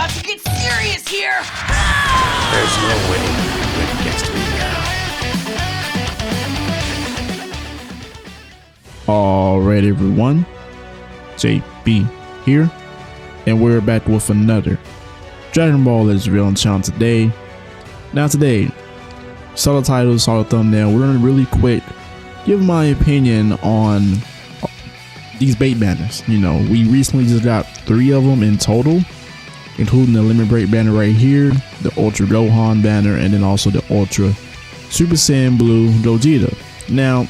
about to get serious here! There's no way it gets to me now. Alright everyone, JB here, and we're back with another Dragon Ball is Real on channel today. Now today, saw the title, saw the thumbnail, we're gonna really quick give my opinion on these bait banners. You know, we recently just got 3 of them in total, including the Limit Break banner right here, the Ultra Gohan banner, and then also the Ultra Super Saiyan Blue Gogeta. Now,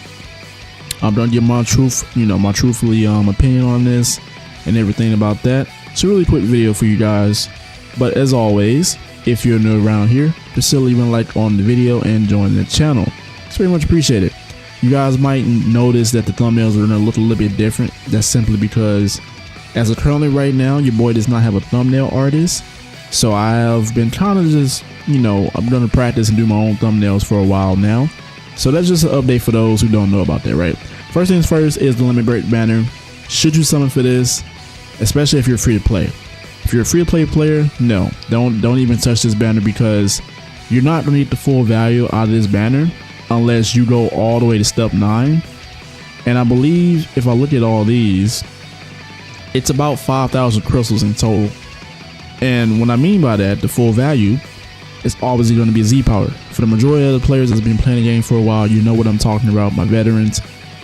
I'm gonna give my truthfully opinion on this and everything about that. It's a really quick video for you guys, but as always, if you're new around here, just still leave a like on the video and join the channel. It's very much appreciated. You guys might notice that the thumbnails are gonna look a little bit different. That's simply because as of currently right now, your boy does not have a thumbnail artist, so I have been kind of just, I'm gonna practice and do my own thumbnails for a while now. So that's just an update for those who don't know about that, right? First things first is the Limit Break banner. Should you summon for this, especially if you're free to play? If you're a free to play player, no, don't even touch this banner, because you're not gonna get the full value out of this banner unless you go all the way to step 9. And I believe if I look at all these, it's about 5,000 crystals in total. And what I mean by that, the full value, is obviously going to be Z power. For the majority of the players that's been playing the game for a while, you know what I'm talking about, my veterans.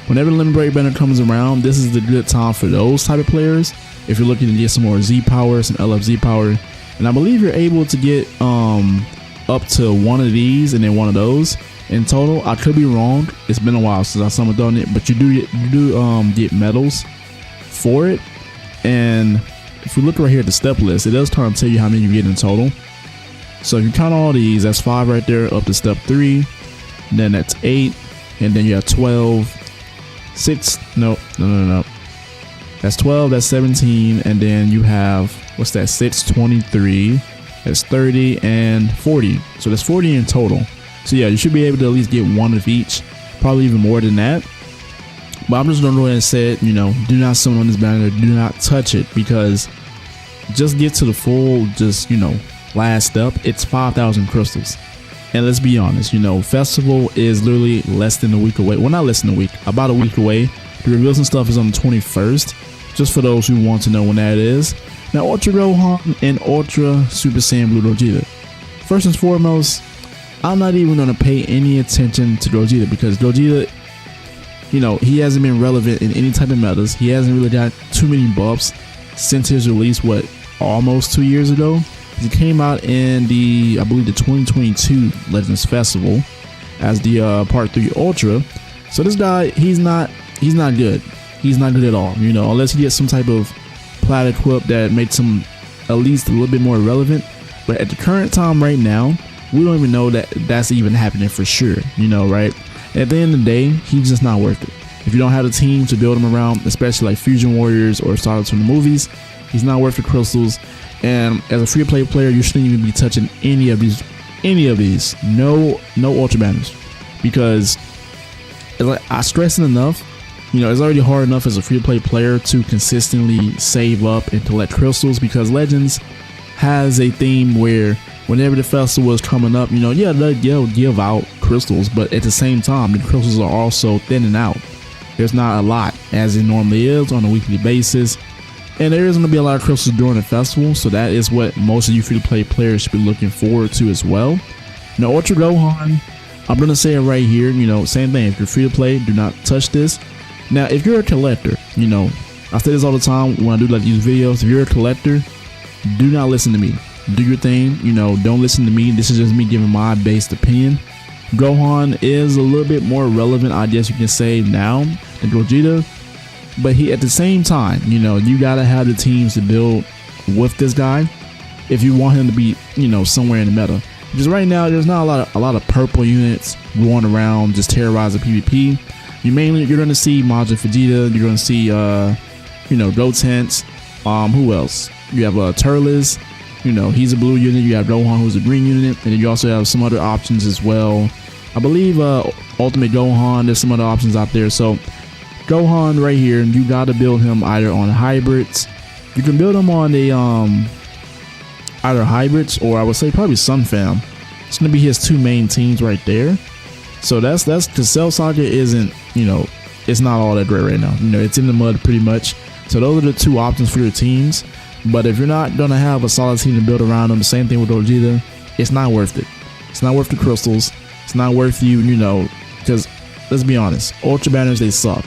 Whenever the Limit Break banner comes around, this is the good time for those type of players. If you're looking to get some more Z power, some LFZ power, and I believe you're able to get up to 1 of these and then 1 of those in total. I could be wrong. It's been a while since I summoned it, but you do get medals for it. And if we look right here at the step list, it does kind of tell you how many you get in total. So if you count all these, that's 5 right there up to step 3, then that's 8, and then you have 12, 6, no, that's 12, that's 17, and then you have, what's that, 6, 23, that's 30, and 40. So that's 40 in total. So yeah, you should be able to at least get 1 of each, probably even more than that. But I'm just gonna go ahead and say it, do not summon on this banner, do not touch it, because just get to the full, last step, it's 5,000 crystals. And let's be honest, festival is literally less than a week away. Well, not less than a week, about a week away. The reveals and stuff is on the 21st, just for those who want to know when that is. Now, Ultra Gohan and Ultra Super Saiyan Blue Gogeta. First and foremost, I'm not even going to pay any attention to Gogeta, because Gogeta, he hasn't been relevant in any type of metas. He hasn't really got too many buffs since his release, almost 2 years ago. He came out in I believe the 2022 Legends Festival as the Part 3 Ultra. So this guy, he's not good. He's not good at all, unless he gets some type of plat equip that makes him at least a little bit more relevant. But at the current time right now, we don't even know that that's even happening for sure, right? At the end of the day, he's just not worth it. If you don't have a team to build him around, especially like Fusion Warriors or starters from the movies, he's not worth the crystals. And as a free play player, you shouldn't even be touching any of these. No ultra banners, because I stress it enough. It's already hard enough as a free play player to consistently save up and collect crystals, because Legends has a theme where whenever the festival is coming up, they'll give out crystals, but at the same time, the crystals are also thinning out. There's not a lot as it normally is on a weekly basis. And there is going to be a lot of crystals during the festival, so that is what most of you free-to-play players should be looking forward to as well. Now, Ultra Gohan, I'm going to say it right here, same thing. If you're free-to-play, do not touch this. Now, if you're a collector, I say this all the time when I do like these videos, if you're a collector, do not listen to me. Do your thing, don't listen to me. This is just me giving my based opinion. Gohan is a little bit more relevant, I guess you can say, now than Gogeta. But at the same time, you gotta have the teams to build with this guy if you want him to be, somewhere in the meta. Because right now, there's not a lot of purple units going around just terrorizing PvP. You're gonna see Majin Vegeta. You're gonna see, Gotenks. Who else? You have Turles. He's a blue unit. You have Gohan, who's a green unit, and then you also have some other options as well. I believe Ultimate Gohan. There's some other options out there. So Gohan right here, you got to build him either on hybrids. You can build him on a either hybrids or I would say probably Sunfam. It's gonna be his two main teams right there. So that's the Cell Saga isn't, you know, it's not all that great right now. You know, it's in the mud pretty much. So those are the two options for your teams. But if you're not gonna have a solid team to build around them, the same thing with Gogeta, it's not worth it. It's not worth the crystals. It's not worth you, you know, because let's be honest, Ultra Banners, they suck.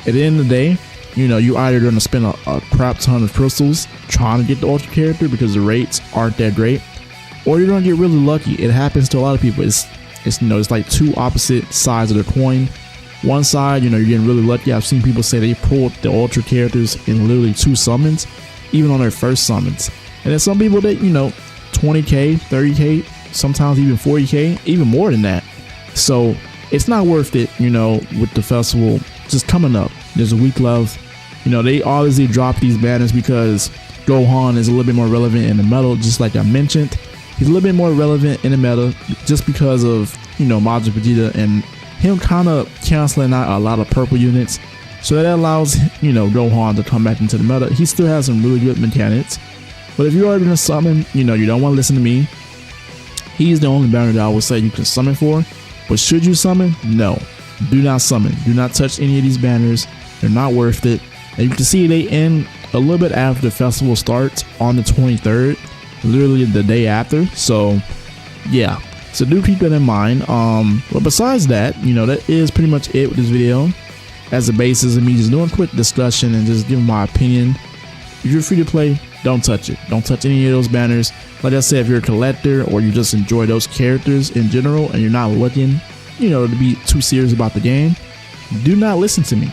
At the end of the day, you know, you either gonna spend a crap ton of crystals trying to get the Ultra character because the rates aren't that great, or you're gonna get really lucky. It happens to a lot of people. It's you know, it's like two opposite sides of the coin. One side, you know, you're getting really lucky. I've seen people say they pulled the Ultra characters in literally 2 summons, even on their first summons. And then some people that, you know, 20k, 30k, sometimes even 40k, even more than that. So it's not worth it, you know, with the festival just coming up. There's a week left. You know, they obviously dropped these banners because Gohan is a little bit more relevant in the meta, just like I mentioned. He's a little bit more relevant in the meta just because of, you know, Majin Vegeta and him kind of canceling out a lot of purple units. So that allows, you know, Gohan to come back into the meta. He still has some really good mechanics. But if you're already gonna summon, you know, you don't want to listen to me. He's the only banner that I would say you can summon for. But should you summon? No. Do not summon. Do not touch any of these banners. They're not worth it. And you can see they end a little bit after the festival starts on the 23rd. Literally the day after. So yeah, so do keep that in mind. But besides that, you know, that is pretty much it with this video. As a basis of me just doing a quick discussion and just giving my opinion. If you're free to play, don't touch it. Don't touch any of those banners. Like I said, if you're a collector or you just enjoy those characters in general and you're not looking, you know, to be too serious about the game, do not listen to me.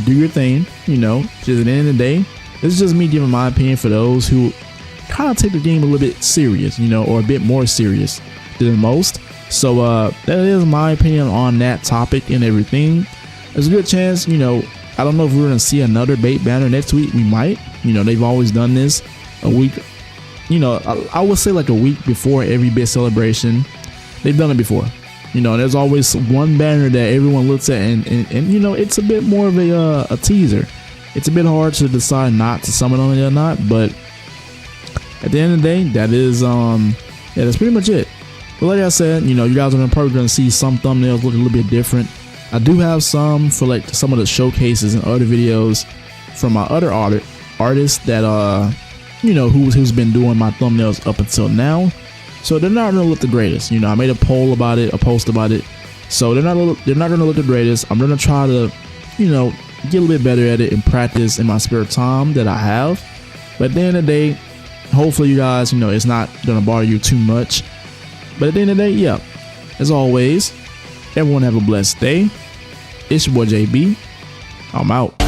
Do your thing, you know. Just at the end of the day, this is just me giving my opinion for those who kind of take the game a little bit serious, you know, or a bit more serious than most. So that is my opinion on that topic and everything. There's a good chance, you know, I don't know if we're gonna see another bait banner next week. We might, you know, they've always done this a week, you know, I would say like a week before every bit celebration. They've done it before, you know. There's always one banner that everyone looks at and you know, it's a bit more of a teaser. It's a bit hard to decide not to summon on it or not, but at the end of the day, that is yeah, that's pretty much it. But like I said, you know, you guys are probably gonna see some thumbnails look a little bit different. I do have some for like some of the showcases and other videos from my other artists that you know, who's been doing my thumbnails up until now. So they're not gonna look the greatest. You know, I made a poll about it, a post about it. So they're not gonna look the greatest. I'm gonna try to, you know, get a little bit better at it and practice in my spare time that I have. But at the end of the day, hopefully you guys, you know, it's not gonna bother you too much. But at the end of the day, yeah, as always, everyone have a blessed day. It's your boy JB. I'm out.